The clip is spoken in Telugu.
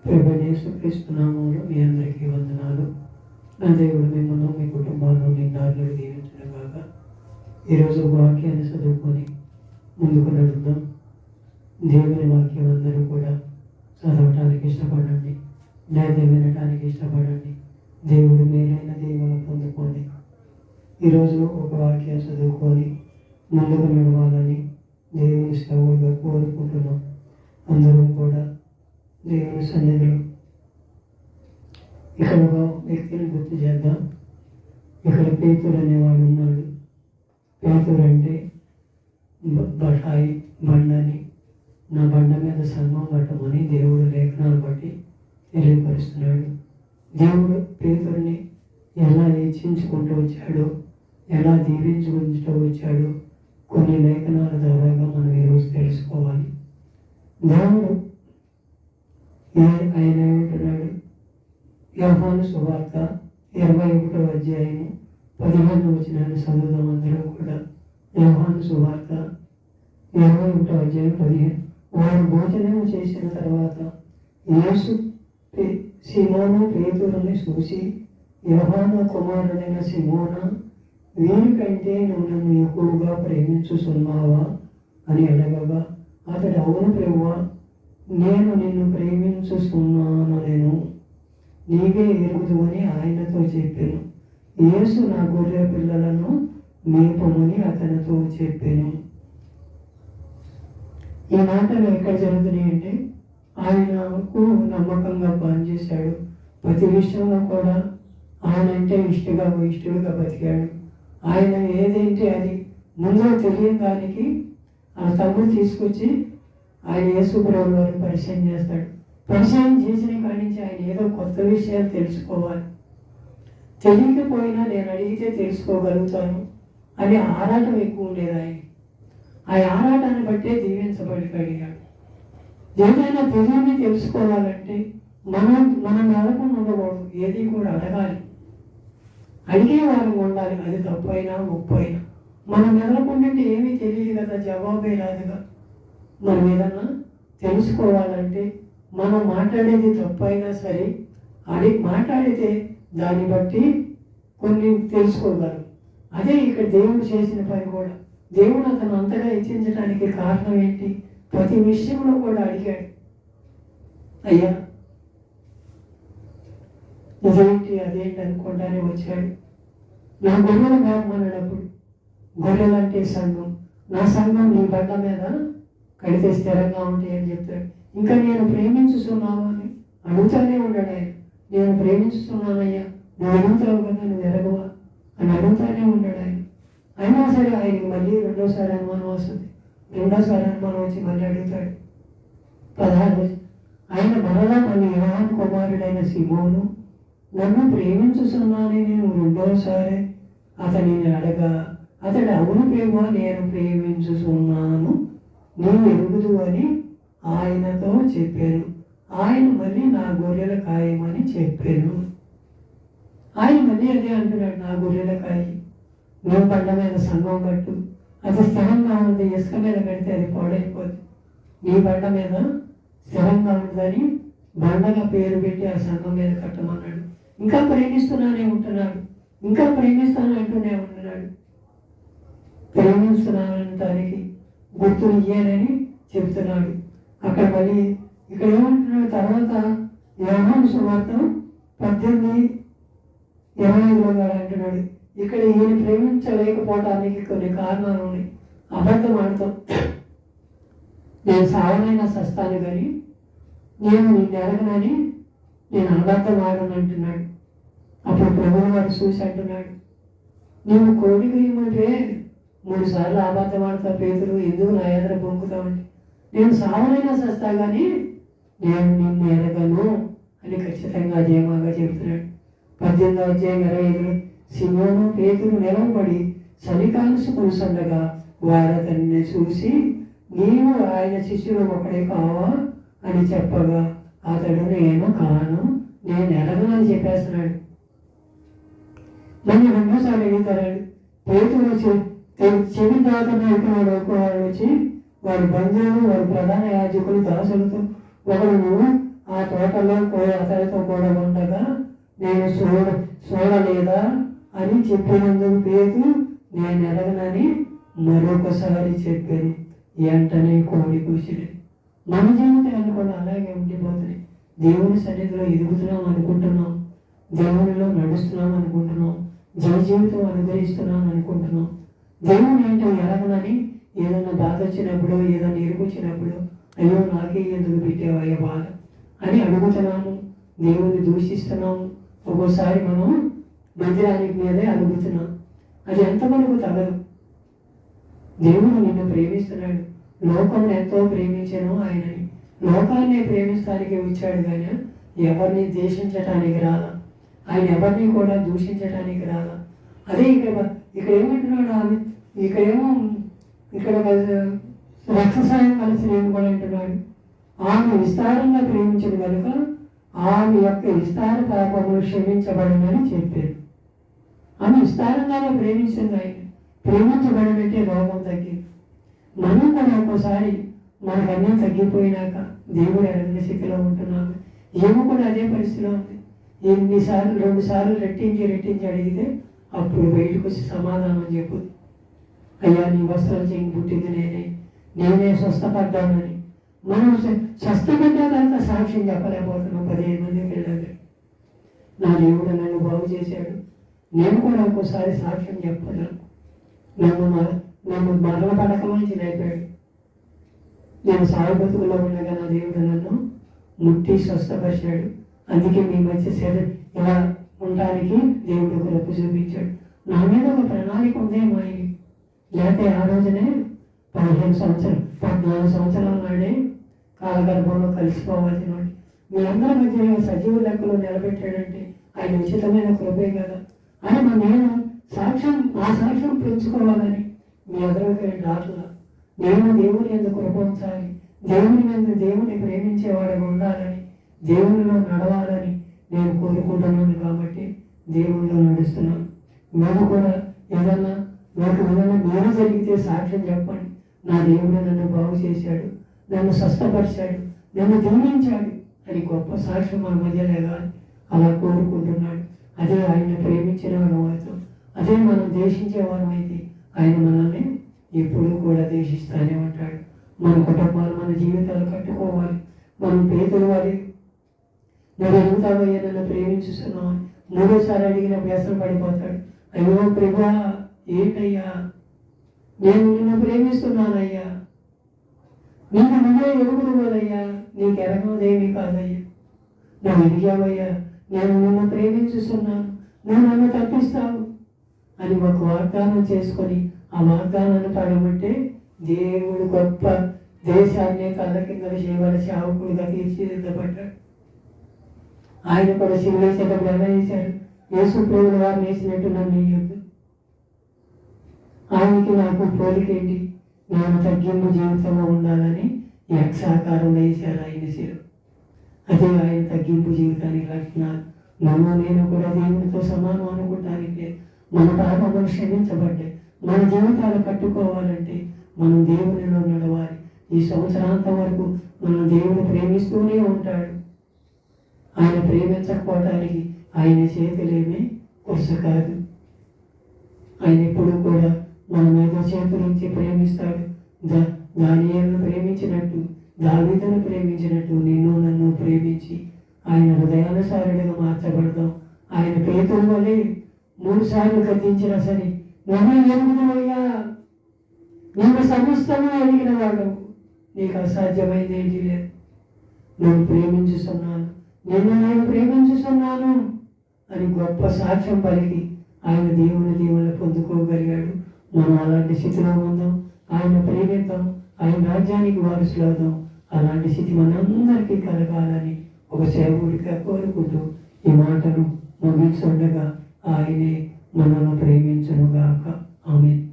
ప్రభువైన యేసుక్రీస్తు నామములో మీ అందరికీ వందనాలు. నా దేవుడు మిమ్మల్ని మీ కుటుంబాలను నిండారులు దీవించడం కాక ఈరోజు వాక్యాన్ని చదువుకొని ముందుకు నడుద్దాం. దేవుని వాక్యం అందరూ కూడా చదవటానికి ఇష్టపడండి, లేదా వినటానికి ఇష్టపడండి. దేవుడు మేలైన దేవుని పొందుకోండి. ఈరోజు ఒక వాక్యం చదువుకొని ముందుకు నడవాలని దేవుని సేవగా కోరుకుంటున్నాం. అందరూ కూడా దేవుని సన్నిధిలో ఇక్కడ ఒక వ్యక్తిని గుర్తు చేద్దాం. ఇక్కడ పేతురు అనేవాడు ఉన్నాడు. పేతురు అంటే బఠాయి బండని, నా బండ మీద సంఘం కట్టమని దేవుడు లేఖనాలు బట్టి తెలియపరుస్తున్నాడు. దేవుడు పేతురుని ఎలా హెచ్చించుకుంటూ వచ్చాడో, ఎలా దీవించుకుంటూ వచ్చాడో కొన్ని లేఖనాల ద్వారాగా మనం ఈరోజు తెలుసుకోవాలి. దేవుడు ఆయన ఏమంటున్నాడు? యోహాను సువార్త 21వ అధ్యాయము 15వ వచనాన్ని చదువుదాం అందరూ కూడా. యోహాను సువార్త 21వ అధ్యాయం 15. వారు భోజనం చేసిన తర్వాత యేసు సీమోను పేతురుని చూసి, యోహాను కుమారుడైన సీమోనా, వీరికంటే నువ్వు నన్ను ఎక్కువగా ప్రేమించుచున్నావా అని అడగగా అతడు, అవును ప్రభువా, నేను నిన్ను ప్రేమించుచున్నాను, నేను నీవే ఎరుగుదు అని ఆయనతో చెప్పాను. యేసు నా గొర్రె పిల్లలను మేపమని అతనితో చెప్పాను. ఈ మాటలు ఎక్కడ జరుగుతున్నాయి అంటే, ఆయనకు నమ్మకంగా పనిచేశాడు. ప్రతి విషయంలో కూడా ఆయన అంటే ఇష్టడుగా బతికాడు. ఆయన ఏదంటే అది ముందు తెలియని దానికి ఆ తమ్ముడు తీసుకొచ్చి ఆయన యేసు ప్రభువు వారిని పరిచయం చేస్తాడు. పరిచయం చేసిన కాడి నుంచి ఆయన ఏదో కొత్త విషయాలు తెలుసుకోవాలి, తెలియకపోయినా నేను అడిగితే తెలుసుకోగలుగుతాను అనే ఆరాటం ఎక్కువ ఉండేది ఆయన. ఆ ఆరాటాన్ని బట్టే దీవించబడిపోయాడు. ఏదైనా తెలియని తెలుసుకోవాలంటే మనం అడగకుండా ఉండకూడదు, ఏది కూడా అడగాలి, అడిగేవారు ఉండాలి. అది తప్పు అయినా ఒప్పు అయినా మనం ఎదలకుంటే ఏమీ తెలియదు కదా, జవాబే రాదుగా. మనం ఏదన్నా తెలుసుకోవాలంటే మనం మాట్లాడేది తప్పు అయినా సరే మాట్లాడితే దాన్ని బట్టి కొన్ని తెలుసుకోగలం. అదే ఇక్కడ దేవుడు చేసిన పని కూడా. దేవుడు అతను అంతగా హెచ్చించడానికి కారణం ఏంటి? ప్రతి విషయంలో కూడా అడిగాడు, అయ్యా ఇదేంటి అదేంటి అనుకుంటానే వచ్చాడు. నా గొర్రెలు మేపమన్నప్పుడు, గొర్రెలు అంటే సంఘం, నా సంఘం నీ బండ మీద కడితే స్థిరంగా ఉంటాయి అని చెప్తాడు. ఇంకా నేను ప్రేమించుతున్నావా అని అడుగుతానే ఉన్నాడు ఆయన. నేను ప్రేమించుతున్నానయ్యా, నువ్వు అడుగుతావు కదా, నువ్వు ఎరగవా అని అడుగుతానే ఉన్నాడు ఆయన. అయినా సరే ఆయనకి మళ్ళీ రెండోసారి అనుమానం వస్తుంది. రెండోసారి అనుమానం వచ్చి మళ్ళీ అడుగుతాడు. 16 ఆయన మరలా మళ్ళీ యోహాను కుమారుడైన సీమోను, నన్ను ప్రేమించుతున్నానని నేను రెండోసారి అతనిని అడగా అతడు, అవును ప్రభువా, నేను ప్రేమించుతున్నాను, నీవు ఎరుగుదు అని ఆయనతో చెప్పాను. ఆయన మళ్ళీ నా గొర్రెల కాయమని చెప్పాను. ఆయన మళ్ళీ అదే అంటున్నాడు, నా గొర్రెల కాయ, నువ్వు బండ మీద సంఘం కట్టు, అది స్థిరంగా ఉంది, ఇసుక మీద కడితే అది పాడైపోతుంది. నీ బండ మీద స్థిరంగా ఉందని బండగా పేరు పెట్టి ఆ సంఘం మీద కట్టమన్నాడు. ఇంకా ప్రేమిస్తున్నానే ఉంటున్నాడు, ఇంకా ప్రేమిస్తాను అంటూనే ఉంటున్నాడు. ప్రేమిస్తున్నానికి గుర్తులు ఇయ్యానని చెప్తున్నాడు. అక్కడ మళ్ళీ ఇక్కడ ఏమంటున్నాడు తర్వాత యోహాను సువార్త 18:25 అంటున్నాడు, ఇక్కడ ఈయన ప్రేమించలేకపోవటానికి కొన్ని కారణాలు ఉన్నాయి. అబద్ధం ఆడతాం, నేను సావనైనా సస్తాను కానీ నేను నిన్ను ఎరగనని నేను అబద్ధం ఆడను అంటున్నాడు. అప్పుడు ప్రభువు వారు చూసి అంటున్నాడు, నీవు కోడికి ఇమ్మంటే 3 సార్లు అబద్ధం ఆడతా పేతురు, ఎందుకు నా ఎదుర పొంగుతామంటే, నేను సావనైనా సస్తా కానీ నేను నిన్ను ఎరగను అని ఖచ్చితంగా జయమాగా చెబుతున్నాడు. 18వ అధ్యాయం 25 సీమోను పేతురు నిలవబడి చలికాల్సి కూర్చుండగా వారు అతన్ని చూసి, నీవు ఆయన శిష్యుడు ఒకడే కావా అని చెప్పగా అతడు, నేను కాను, నేను ఎరగనని చెప్పేస్తున్నాడు. నన్ను రెండోసారి అడుగుతాడు. పేతురు చెవి దాతనాయకుడు ఒకవాడు వచ్చి వారి బంధువులు, వారి ప్రధాన యాజకులు, దాసులతో ఒకడు, నువ్వు ఆ తోట తోటలో అతనితో కూడా ఉండగా నేను చూడలేదా అని చెప్పినందుకు పేతురు నేను ఎరగనని మరొకసారి చెప్పాను. వెంటనే కోడి కూసిరి. మన జీవితాలు కూడా అలాగే ఉండిపోతున్నాయి. దేవుని సన్నిధిలో ఎదుగుతున్నాం అనుకుంటున్నాం, దేవునిలో నడుస్తున్నాం అనుకుంటున్నాం, జీవితం అనుగ్రహిస్తున్నాం అనుకుంటున్నాం. దేవుని ఏంటో ఎరగనని ఏదైనా బాధ వచ్చినప్పుడు, ఏదైనా ఇరుకొచ్చినప్పుడు అయ్యో నాకే ఎందుకు పెట్టేవయ్య బాధ అని అడుగుతున్నాము. దేవుని దూషిస్తున్నాము. ఒక్కోసారి మనం మందిరానికి మీదే అడుగుతున్నాం. అది ఎంతవరకు తగదు. దేవుడు నిన్ను ప్రేమిస్తున్నాడు. లోకం ఎంతో ప్రేమించాను ఆయనని. లోకాన్ని ప్రేమిస్తానికి వచ్చాడు కానీ ఎవరిని ద్వేషించటానికి రాలా. ఆయన ఎవరిని కూడా దూషించడానికి రాలా. అదే ఇక్కడ ఏమంటున్నాడు ఆమె, ఇక్కడ రక్షసాయం కలిసి నేను కూడా అంటున్నాడు. ఆమె విస్తారంగా ప్రేమించదు కనుక ఆమె యొక్క విస్తార పాపములు క్షమించబడినని చెప్పారు. ఆమె విస్తారంగానే ప్రేమించింది ఆయన. ప్రేమించబడినట్టే రోగం తగ్గింది. మనం కూడా ఒక్కోసారి మనకు అన్నీ తగ్గిపోయినాక దేవుడు ఎరగని స్థితిలో ఉంటున్నాము. ఏమో కూడా అదే పరిస్థితిలో ఉంది. 2 సార్లు రెట్టించి అడిగితే అప్పుడు బయటకు వచ్చి సమాధానం చెప్పు, అయ్యా నీ వస్త్రాలు చేయి పుట్టింది నేనే స్వస్థపడ్డానని. మనం స్వస్థపడ్డా తర్వాత సాక్ష్యం చెప్పలేకపోతున్నాం. 15 మందికి వెళ్ళాలి. నా దేవుడు నన్ను బాగు చేశాడు. నేను కూడా ఒక్కోసారి సాక్ష్యం చెప్పలేను. నన్ను మరణ పడక నుంచి లేపాడు. నేను సాగు బతుకులో ఉండగా నా దేవుడు నన్ను ముట్టి స్వస్థపరిచాడు. అందుకే మీ మధ్య ఇలా ఉండడానికి దేవుడు కృప చూపించాడు. నా మీద ఒక ప్రణాళిక ఉందేమో ఆయన. లేకపోతే ఆ రోజునే 14 సంవత్సరాల నాడే కాలగర్భంలో కలిసిపోవాల్సిన వాడు మీ అందరి మధ్య సజీవ లెక్కలో నిలబెట్టాడంటే ఆయన ఉచితమైన కృపే కదా అని నేను నా సాక్ష్యం పెంచుకోవాలని మీ ఎదురుగా రాట్లా. నేను దేవుని ఎందుకు కృప ఉంచాలి, దేవుని ప్రేమించేవాడిగా ఉండాలని, దేవునిలో నడవాలని నేను కోరుకుంటున్నాను. కాబట్టి దేవునిలో నడుస్తున్నాను. మేము కూడా ఏదన్నా మేలు జరిగితే సాక్ష్యం చెప్పండి. నా దేవుడు నన్ను బాగు చేశాడు, నన్ను స్వస్థపరిచాడు, నన్ను దీవించాడు అని గొప్ప సాక్ష్యం మన మధ్య లేగాలి అలా కోరుకుంటున్నాడు. అదే ఆయన ప్రేమించిన వారం అవుతాం. అదే మనం దేశించేవారం అయితే ఆయన మనల్ని ఎప్పుడూ కూడా దేశిస్తానే ఉంటాడు. మన కుటుంబాలు, మన జీవితాలు కట్టుకోవాలి. మనం పేదలు వారి నువ్వు ఎదుగుతావయ్యా, నన్ను ప్రేమించుస్తున్నావు అని 3సారి అడిగిన వ్యసనం పడిపోతాడు. అయ్యో ప్రభా ఏంటయ్యా, నేను నిన్ను ప్రేమిస్తున్నానయ్యా, నీకు నువ్వే ఎరుగుడు కదయ్యా, నీకు ఎరగదేమీ కాదయ్యా, నువ్వు ఎదిగావయ్యా, నేను నిన్ను ప్రేమించుస్తున్నాను, నువ్వు నన్ను తప్పిస్తావు అని ఒక వాగ్దానం చేసుకొని ఆ వాగ్దానాన్ని పడమంటే దేవుడు గొప్ప దేశాన్ని కళ్ళ కింద చేయవల సేవకుడిగా తీర్చిదిద్దబడ్డాడు. ఆయన కూడా శివులేసేటప్పుడు ఎలా వేశాడు, యేసు ప్రభువుల వారిని వేసినట్టు నన్ను వేయొద్దు. ఆయనకి నాకు పోలికేంటి, నేను తగ్గింపు జీవితంలో ఉండాలని యక్షాకారంలో వేశారు ఆయన శిరు. అదే ఆయన తగ్గింపు జీవితానికి లక్షణాలు. నేను కూడా దేవునితో సమానం అనుకుంటానికి లేదు. మన పాపములు క్షమించబడ్డాయి. మన జీవితాలు కట్టుకోవాలంటే మనం దేవునిలో నడవాలి. ఈ సంవత్సరాంతం వరకు మనం దేవుని ప్రేమిస్తూనే ఉంటాడు. ఆయన ప్రేమించకపోవడానికి ఆయన చేతులేమీ కుర్చ కాదు. ఆయన ఎప్పుడు కూడా మన మీద చేతులుంచి ప్రేమిస్తాడు. దానియేలును ప్రేమించినట్టు, దావీదును ప్రేమించినట్టు నిన్ను నన్ను ప్రేమించి ఆయన హృదయానుసారుడిగా మార్చబడదాం. ఆయన పేతురు వలె 3 సార్లు గద్దించినా సరే, నువ్వు ఎరుగుదవయ్యా, నువ్వు సమస్తము ఎరిగిన వాడు, నీకు అసాధ్యమైంది ఏంటి లేదు, నేను ప్రేమించుతున్నాను, నేను ప్రేమించుతున్నాను అని గొప్ప సాక్ష్యం పలికి ఆయన దేవుని పొందుకోగలిగాడు. మనం అలాంటి స్థితిలో ఉందాం, ఆయన ప్రేమిద్దాం, ఆయన రాజ్యానికి వారసులవుదాం. అలాంటి స్థితి మనందరికీ కలగాలని ఒక సేవకుడిగా కోరుకుంటూ ఈ మాటను ముగించుండగా ఆయనే మనల్ని ప్రేమించునుగాక. ఆమేన్.